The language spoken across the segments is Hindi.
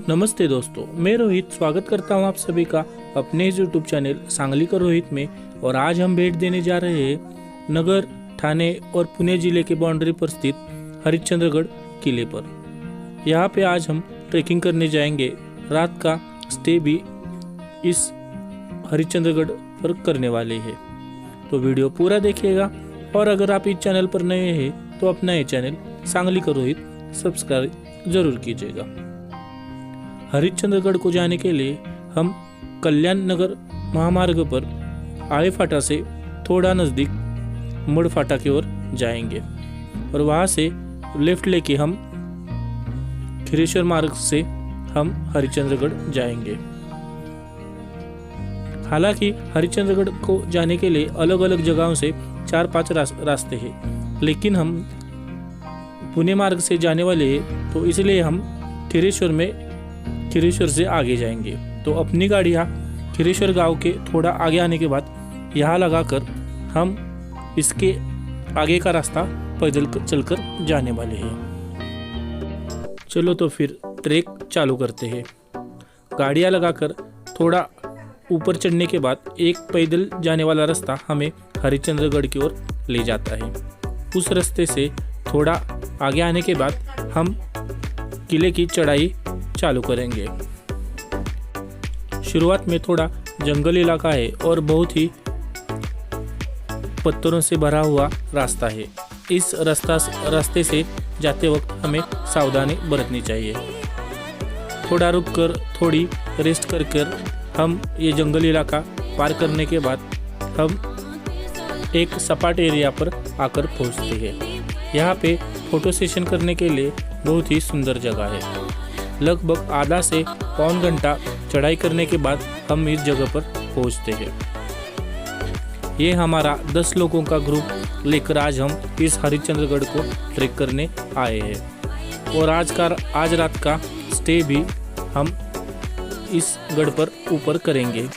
नमस्ते दोस्तों, मैं रोहित स्वागत करता हूं आप सभी का अपने इस यूट्यूब चैनल सांगली का रोहित में। और आज हम भेंट देने जा रहे हैं नगर, ठाणे और पुणे जिले के बाउंड्री पर स्थित हरिश्चंद्रगढ़ किले पर। यहां पे आज हम ट्रैकिंग करने जाएंगे। रात का स्टे भी इस हरिश्चंद्रगढ़ पर करने वाले हैं, तो वीडियो पूरा देखिएगा। और अगर आप इस चैनल पर नए हैं तो अपना ये चैनल सांगली का रोहित सब्सक्राइब जरूर कीजिएगा। हरिश्चंद्रगढ़ को जाने के लिए हम कल्याण नगर महामार्ग पर आड़े फाटा से थोड़ा नज़दीक मुड़ फाटा की ओर जाएंगे और वहाँ से लेफ्ट लेके हम खिरेश्वर मार्ग से हम हरिश्चंद्रगढ़ जाएंगे। हालांकि हरिश्चंद्रगढ़ को जाने के लिए अलग अलग जगहों से 4-5 रास्ते हैं, लेकिन हम पुणे मार्ग से जाने वाले हैं, तो इसलिए हम खिरेश्वर से आगे जाएंगे। तो अपनी गाड़ी यहाँ खिरेश्वर गांव के थोड़ा आगे आने के बाद यहाँ लगाकर हम इसके आगे का रास्ता पैदल चलकर जाने वाले हैं। चलो तो फिर ट्रैक चालू करते हैं। गाड़ियाँ लगाकर थोड़ा ऊपर चढ़ने के बाद एक पैदल जाने वाला रास्ता हमें हरिश्चंद्रगढ़ की ओर ले जाता है। उस रास्ते से थोड़ा आगे आने के बाद हम किले की चढ़ाई चालू करेंगे। शुरुआत में थोड़ा जंगल इलाका है और बहुत ही पत्थरों से भरा हुआ रास्ता है। इस रास्ते से जाते वक्त हमें सावधानी बरतनी चाहिए। थोड़ा रुक कर थोड़ी रेस्ट कर हम ये जंगल इलाका पार करने के बाद हम एक सपाट एरिया पर आकर पहुंचते हैं। यहाँ पे फोटो सेशन करने के लिए बहुत ही सुंदर जगह है। लगभग आधा से पौन घंटा चढ़ाई करने के बाद हम इस जगह पर पहुंचते हैं। ये हमारा 10 लोगों का ग्रुप लेकर आज हम इस हरिश्चंद्रगढ़ को ट्रैक करने आए हैं। और आज रात का स्टे भी हम इस गढ़ पर ऊपर करेंगे।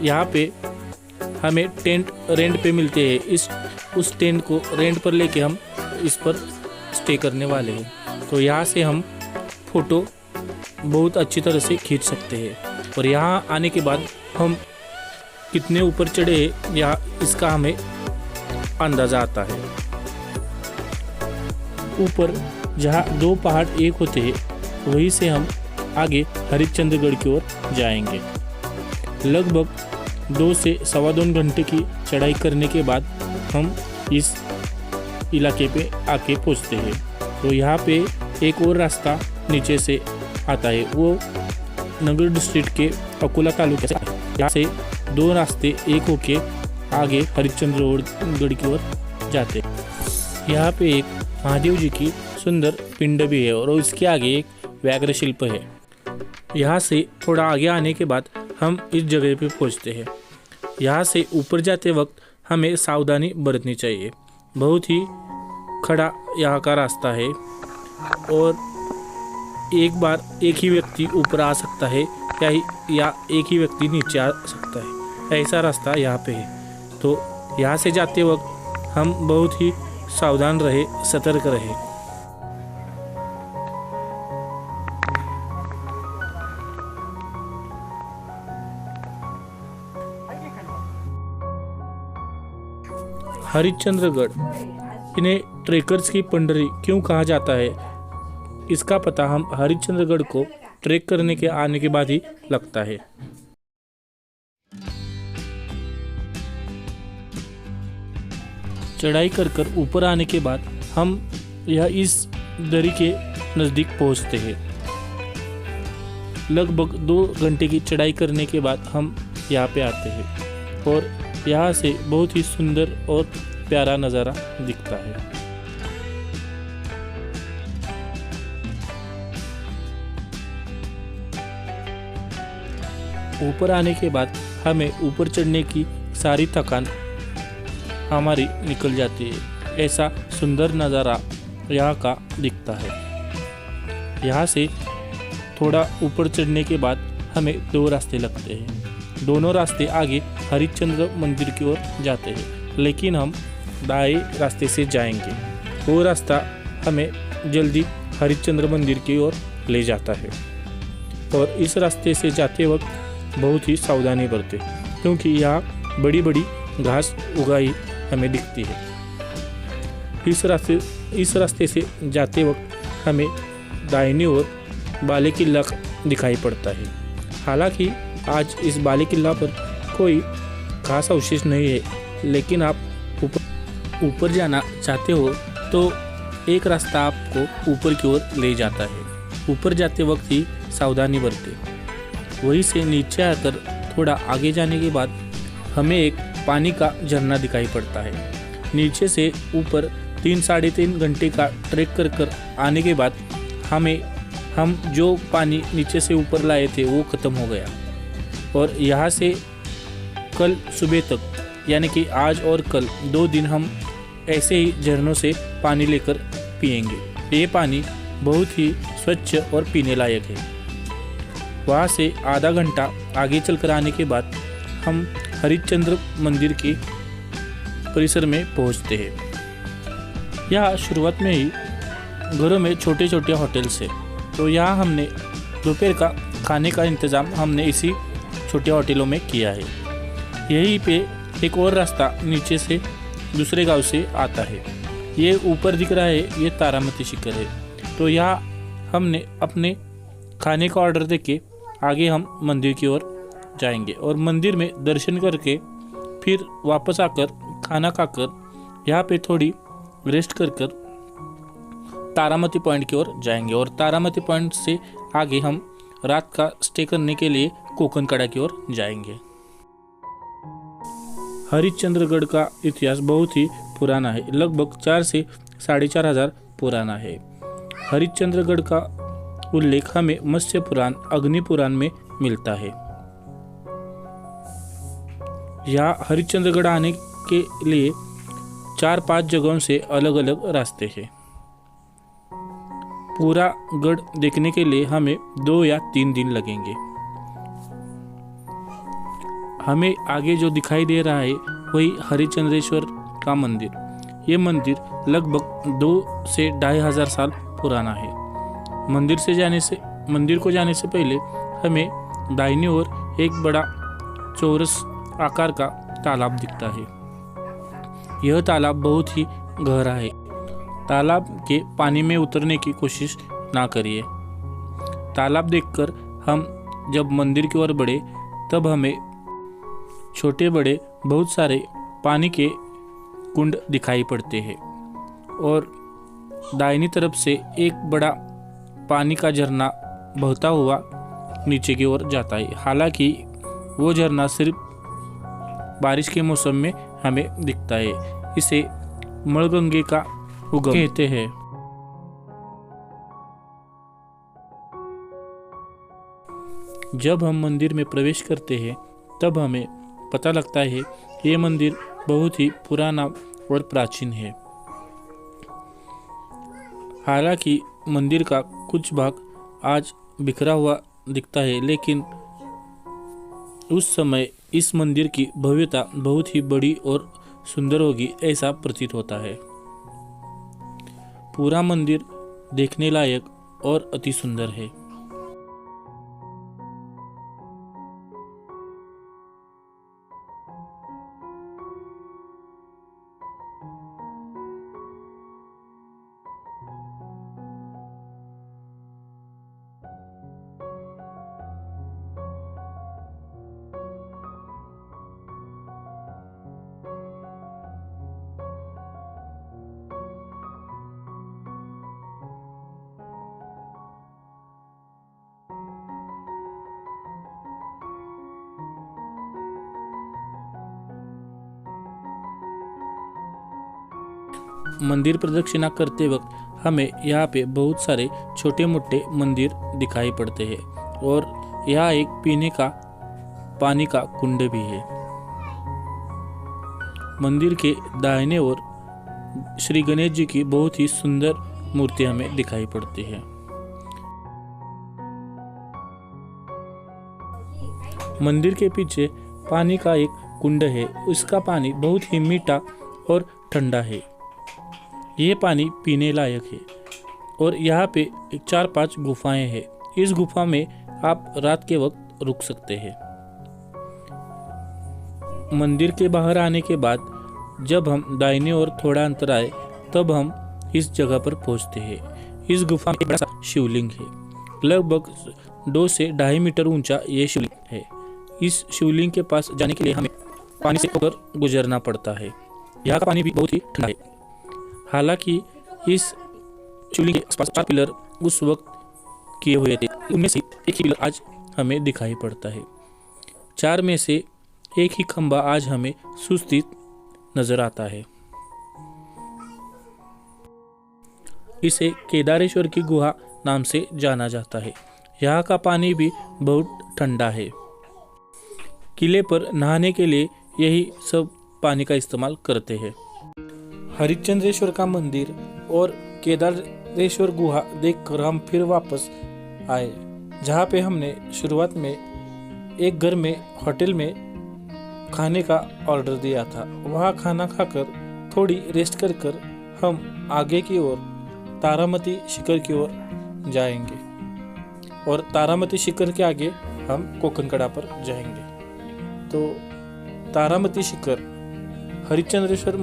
यहाँ पे हमें टेंट रेंट पे मिलते हैं। उस टेंट को रेंट पर लेके हम इस पर स्टे करने वाले हैं। तो यहाँ से हम फोटो बहुत अच्छी तरह से खींच सकते हैं। और यहाँ आने के बाद हम कितने ऊपर चढ़े या इसका हमें अंदाज़ा आता है। ऊपर जहाँ 2 पहाड़ एक होते हैं वहीं से हम आगे हरिश्चंद्रगढ़ की ओर जाएंगे। लगभग 2 से 2.25 घंटे की चढ़ाई करने के बाद हम इस इलाके पे आके पहुँचते हैं। तो यहाँ पे एक और रास्ता नीचे से आता है, वो नगर डिस्ट्रिक्ट के अकोला तालुके से। यहाँ से 2 रास्ते एक होके आगे हरिश्चंद्रगढ़ की ओर जाते हैं। यहाँ पे एक महादेव जी की सुंदर पिंड भी है और इसके आगे एक व्याघ्र शिल्प है। यहाँ से थोड़ा आगे आने के बाद हम इस जगह पे पहुँचते हैं। यहाँ से ऊपर जाते वक्त हमें सावधानी बरतनी चाहिए। बहुत ही खड़ा यहाँ का रास्ता है और एक बार एक ही व्यक्ति ऊपर आ सकता है या एक ही व्यक्ति नीचे आ सकता है, ऐसा रास्ता यहाँ पे है। तो यहाँ से जाते वक्त हम बहुत ही सावधान रहे, सतर्क रहे। हरिश्चंद्रगढ़, इन्हें ट्रेकर्स की पंडरी क्यों कहा जाता है, इसका पता हम हरिश्चंद्रगढ़ को ट्रैक करने के आने के बाद ही लगता है। चढ़ाई कर ऊपर आने के बाद हम यह इस दरी के नज़दीक पहुंचते हैं। लगभग 2 घंटे की चढ़ाई करने के बाद हम यहाँ पे आते हैं और यहाँ से बहुत ही सुंदर और प्यारा नज़ारा दिखता है। ऊपर आने के बाद हमें ऊपर चढ़ने की सारी थकान हमारी निकल जाती है। ऐसा सुंदर नज़ारा यहाँ का दिखता है। यहाँ से थोड़ा ऊपर चढ़ने के बाद हमें 2 रास्ते लगते हैं। दोनों रास्ते आगे हरिश्चंद्र मंदिर की ओर जाते हैं, लेकिन हम दाएं रास्ते से जाएंगे। वो रास्ता हमें जल्दी हरिश्चंद्र मंदिर की ओर ले जाता है। और इस रास्ते से जाते वक्त बहुत ही सावधानी बरतें, क्योंकि यहाँ बड़ी बड़ी घास उगाई हमें दिखती है। इस रास्ते से जाते वक्त हमें दाहिनी ओर बाले किला दिखाई पड़ता है। हालांकि आज इस बाले किला पर कोई खास अवशेष नहीं है, लेकिन आप ऊपर जाना चाहते हो तो एक रास्ता आपको ऊपर की ओर ले जाता है। ऊपर जाते वक्त ही सावधानी बरतें। वहीं से नीचे आकर थोड़ा आगे जाने के बाद हमें एक पानी का झरना दिखाई पड़ता है। नीचे से ऊपर 3-3.5 घंटे का ट्रैक कर आने के बाद हम जो पानी नीचे से ऊपर लाए थे वो ख़त्म हो गया, और यहाँ से कल सुबह तक यानी कि आज और कल 2 दिन हम ऐसे ही झरनों से पानी लेकर पिएंगे। ये पानी बहुत ही स्वच्छ और पीने लायक है। वहाँ से आधा घंटा आगे चलकर आने के बाद हम हरिश्चंद्र मंदिर के परिसर में पहुँचते हैं। यहाँ शुरुआत में ही घरों में छोटे छोटे होटल्स है, तो यहाँ हमने दोपहर का खाने का इंतज़ाम हमने इसी छोटे होटलों में किया है। यहीं पे एक और रास्ता नीचे से दूसरे गांव से आता है। ये ऊपर दिख रहा है, ये तारामती शिखर है। तो यहाँ हमने अपने खाने का ऑर्डर देके आगे हम मंदिर की ओर जाएंगे, और मंदिर में दर्शन करके फिर वापस आकर खाना खाकर यहाँ पे थोड़ी रेस्ट कर तारामती पॉइंट की ओर जाएंगे, और तारामती पॉइंट से आगे हम रात का स्टे करने के लिए कोकन कड़ा की ओर जाएंगे। हरिश्चंद्रगढ़ का इतिहास बहुत ही पुराना है, लगभग 4 से 4,500 हजार पुराना है। हरिश्चंद्रगढ़ का उल्लेख हमें मत्स्य पुराण, अग्नि पुराण में मिलता है। यहाँ हरिश्चंद्रगढ़ आने के लिए 4-5 जगहों से अलग अलग रास्ते हैं। पूरा गढ़ देखने के लिए हमें 2 या 3 दिन लगेंगे। हमें आगे जो दिखाई दे रहा है वही हरिश्चंद्रेश्वर का मंदिर। ये मंदिर लगभग 2 से 2,500 साल पुराना है। मंदिर को जाने से पहले हमें दाहिनी ओर एक बड़ा चौरस आकार का तालाब दिखता है। यह तालाब बहुत ही गहरा है। तालाब के पानी में उतरने की कोशिश ना करिए। तालाब देखकर हम जब मंदिर की ओर बढ़े तब हमें छोटे बड़े बहुत सारे पानी के कुंड दिखाई पड़ते हैं, और दाहिनी तरफ से एक बड़ा पानी का झरना बहता हुआ नीचे की ओर जाता है। हालांकि वो झरना सिर्फ बारिश के मौसम में हमें दिखता है। इसे मणगंगे का उगम कहते हैं। जब हम मंदिर में प्रवेश करते हैं तब हमें पता लगता है कि ये मंदिर बहुत ही पुराना और प्राचीन है। हालांकि मंदिर का कुछ भाग आज बिखरा हुआ दिखता है, लेकिन उस समय इस मंदिर की भव्यता बहुत ही बड़ी और सुंदर होगी ऐसा प्रतीत होता है। पूरा मंदिर देखने लायक और अति सुंदर है। मंदिर प्रदक्षिणा करते वक्त हमें यहाँ पे बहुत सारे छोटे मोटे मंदिर दिखाई पड़ते हैं, और यहाँ एक पीने का पानी का कुंड भी है। मंदिर के दाहिने ओर श्री गणेश जी की बहुत ही सुंदर मूर्ति हमें दिखाई पड़ती है। मंदिर के पीछे पानी का एक कुंड है। उसका पानी बहुत ही मीठा और ठंडा है। ये पानी पीने लायक है, और यहाँ पे 4-5 गुफाएं हैं। इस गुफा में आप रात के वक्त रुक सकते हैं। मंदिर के बाहर आने के बाद जब हम दाहिने ओर थोड़ा अंतर आए तब हम इस जगह पर पहुंचते हैं। इस गुफा में एक बड़ा सा शिवलिंग है। लगभग 2 से 2.5 मीटर ऊंचा ये शिवलिंग है। इस शिवलिंग के पास जाने के लिए हमें पानी से होकर गुजरना पड़ता है। यहाँ का पानी भी बहुत ही ठंडा है। हालांकि इस शिवलिंग के आसपास 4 पिलर उस वक्त किए हुए थे, उनमें से एक ही पिलर आज हमें दिखाई पड़ता है। 4 में से एक ही खंभा आज हमें सुस्थित नजर आता है। इसे केदारेश्वर की गुहा नाम से जाना जाता है। यहाँ का पानी भी बहुत ठंडा है। किले पर नहाने के लिए यही सब पानी का इस्तेमाल करते हैं। हरिश्चंद्रेश्वर का मंदिर और केदारेश्वर गुहा देखकर हम फिर वापस आए, जहाँ पे हमने शुरुआत में एक घर में होटल में खाने का ऑर्डर दिया था। वहाँ खाना खाकर थोड़ी रेस्ट कर हम आगे की ओर तारामती शिखर की ओर जाएंगे और तारामती शिखर के आगे हम कोकनकड़ा पर जाएंगे। तो तारामती शिखर हरिश्चंद्रेश्वर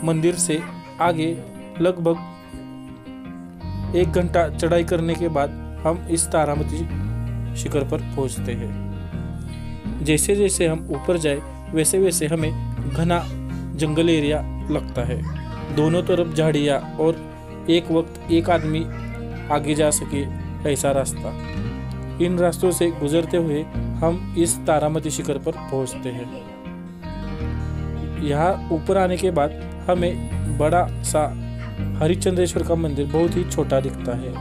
मंदिर से आगे लगभग 1 घंटा चढ़ाई करने के बाद हम इस तारामती शिखर पर पहुंचते हैं। जैसे जैसे हम ऊपर जाए वैसे वैसे हमें घना जंगल एरिया लगता है। दोनों तरफ झाड़ियाँ और एक वक्त एक आदमी आगे जा सके ऐसा रास्ता। इन रास्तों से गुजरते हुए हम इस तारामती शिखर पर पहुंचते हैं। यहाँ ऊपर आने के बाद हमें बड़ा सा हरिश्चंद्रेश्वर का मंदिर बहुत ही छोटा दिखता है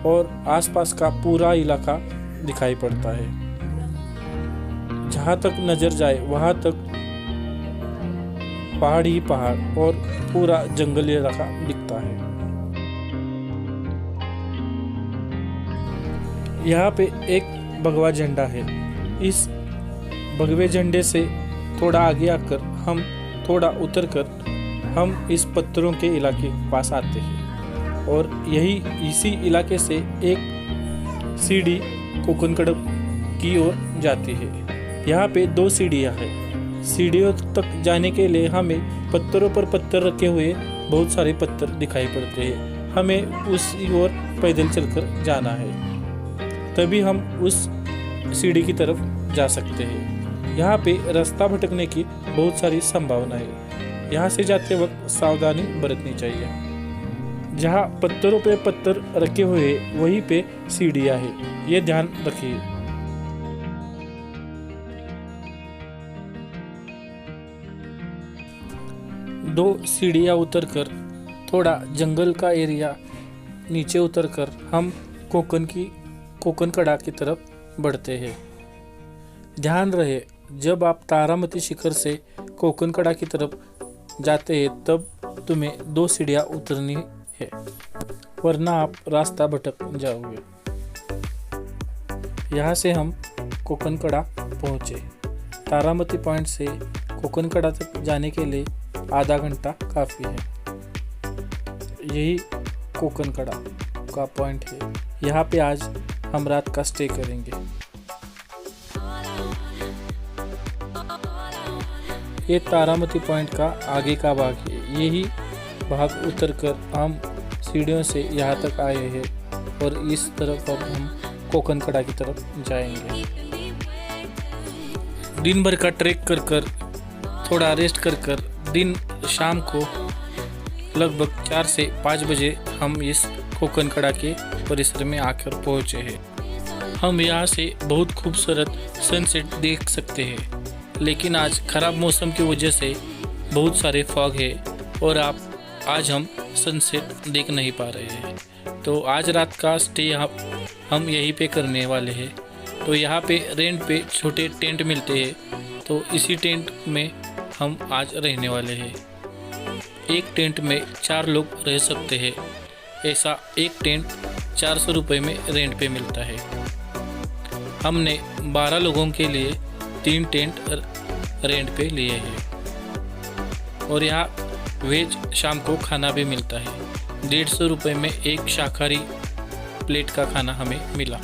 और आसपास का पूरा इलाका दिखाई पड़ता है। जहाँ तक नजर जाए वहाँ तक पहाड़ ही पहाड़ और पूरा जंगली इलाका दिखता है। यहाँ पे एक भगवा झंडा है। इस भगवे झंडे से थोड़ा आगे आकर हम थोड़ा उतरकर हम इस पत्थरों के इलाके के पास आते हैं और इसी इलाके से एक सीढ़ी कोकनकड़ा की ओर जाती है। यहाँ पे 2 सीढ़ियाँ हैं। सीढ़ियों तक जाने के लिए हमें पत्थरों पर पत्थर रखे हुए बहुत सारे पत्थर दिखाई पड़ते हैं। हमें उस ओर पैदल चलकर जाना है, तभी हम उस सीढ़ी की तरफ जा सकते हैं। यहाँ पे रास्ता भटकने की बहुत सारी संभावना है। यहाँ से जाते वक्त सावधानी बरतनी चाहिए। जहाँ पत्थरों पे पत्थर रखे हुए वहीं पे सीढ़ियाँ हैं, ये ध्यान रखिए। दो सीढ़ियाँ उतरकर थोड़ा जंगल का एरिया नीचे उतरकर हम कोकनकड़ा की तरफ बढ़ते हैं। ध्यान रहे, जब आप तारामती शिखर से कोकनकड़ा की तरफ जाते हैं तब तुम्हें 2 सीढ़ियाँ उतरनी है, वरना आप रास्ता भटक जाओगे। यहाँ से हम कोकनकड़ा पहुँचे। तारामती पॉइंट से कोकनकड़ा तक जाने के लिए आधा घंटा काफ़ी है। यही कोकनकड़ा का पॉइंट है। यहाँ पे आज हम रात का स्टे करेंगे। ये तारामती पॉइंट का आगे का भाग है। यही भाग उतरकर हम सीढ़ियों से यहाँ तक आए हैं और इस तरफ अब हम कोकनकड़ा की तरफ जाएंगे। दिन भर का ट्रैक कर थोड़ा रेस्ट कर दिन शाम को लगभग 4 से 5 बजे हम इस कोकनकड़ा के परिसर में आकर पहुँचे हैं। हम यहाँ से बहुत खूबसूरत सनसेट देख सकते हैं, लेकिन आज ख़राब मौसम की वजह से बहुत सारे फॉग है और आज हम सनसेट देख नहीं पा रहे हैं। तो आज रात का स्टे हम यहीं पे करने वाले हैं। तो यहाँ पे रेंट पे छोटे टेंट मिलते हैं, तो इसी टेंट में हम आज रहने वाले हैं। एक टेंट में 4 लोग रह सकते हैं। ऐसा एक टेंट 400 रुपये में रेंट पे मिलता है। हमने 12 लोगों के लिए 3 टेंट रेंट पे लिए हैं और यहाँ वेज शाम को खाना भी मिलता है। 150 रुपये में एक शाकाहारी प्लेट का खाना हमें मिला।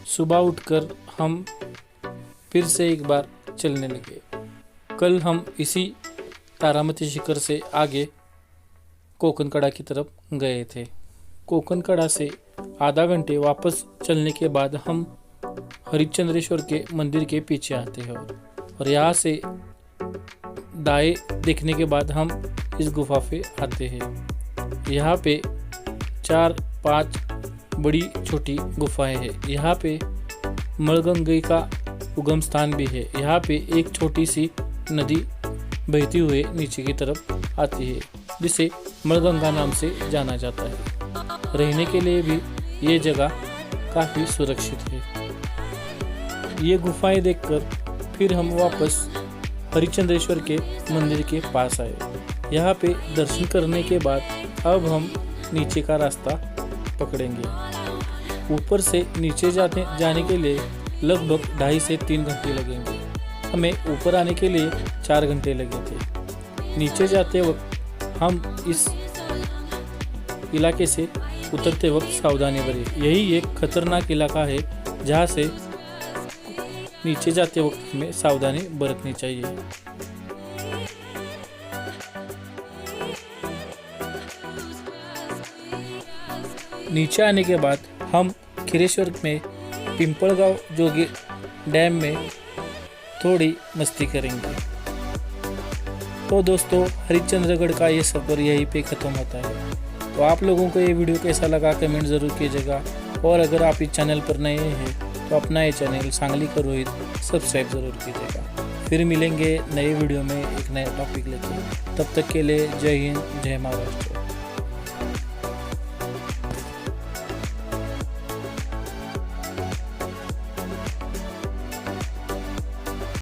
सुबह उठकर हम फिर से एक बार चलने लगे। कल हम इसी तारामती शिखर से आगे कोकनकड़ा की तरफ गए थे। कोकनकड़ा से आधा घंटे वापस चलने के बाद हम हरिश्चंद्रेश्वर के मंदिर के पीछे आते हैं और यहाँ से दाएं देखने के बाद हम इस गुफा पे आते हैं। यहाँ पे 4-5 बड़ी छोटी गुफाएं हैं। यहाँ पे मलगंगे का उगम स्थान भी है। यहाँ पे एक छोटी सी नदी बहती हुए नीचे की तरफ आती है, जिसे मलगंगा नाम से जाना जाता है। रहने के लिए भी ये जगह काफ़ी सुरक्षित है। ये गुफाएं देखकर फिर हम वापस हरिश्चंद्रेश्वर के मंदिर के पास आए। यहाँ पे दर्शन करने के बाद अब हम नीचे का रास्ता पकड़ेंगे। ऊपर से नीचे जाने के लिए लगभग 2.5 से 3 घंटे लगेंगे। हमें ऊपर आने के लिए 4 घंटे लगे थे। नीचे जाते वक्त हम इस इलाके से उतरते वक्त सावधानी बरतें। यही एक खतरनाक इलाका है जहाँ से नीचे जाते वक्त हमें सावधानी बरतनी चाहिए। नीचे आने के बाद हम खीरेश्वर में पिंपलगांव जोगी डैम में थोड़ी मस्ती करेंगे। तो दोस्तों, हरिश्चंद्रगढ़ का ये सफ़र यहीं पे ख़त्म होता है। तो आप लोगों को ये वीडियो कैसा लगा कमेंट ज़रूर कीजिएगा, और अगर आप इस चैनल पर नए हैं तो अपना ये चैनल सांगली का रोहित सब्सक्राइब ज़रूर कीजिएगा। फिर मिलेंगे नए वीडियो में एक नया टॉपिक लेके। तब तक के लिए जय हिंद, जय महाराष्ट्र।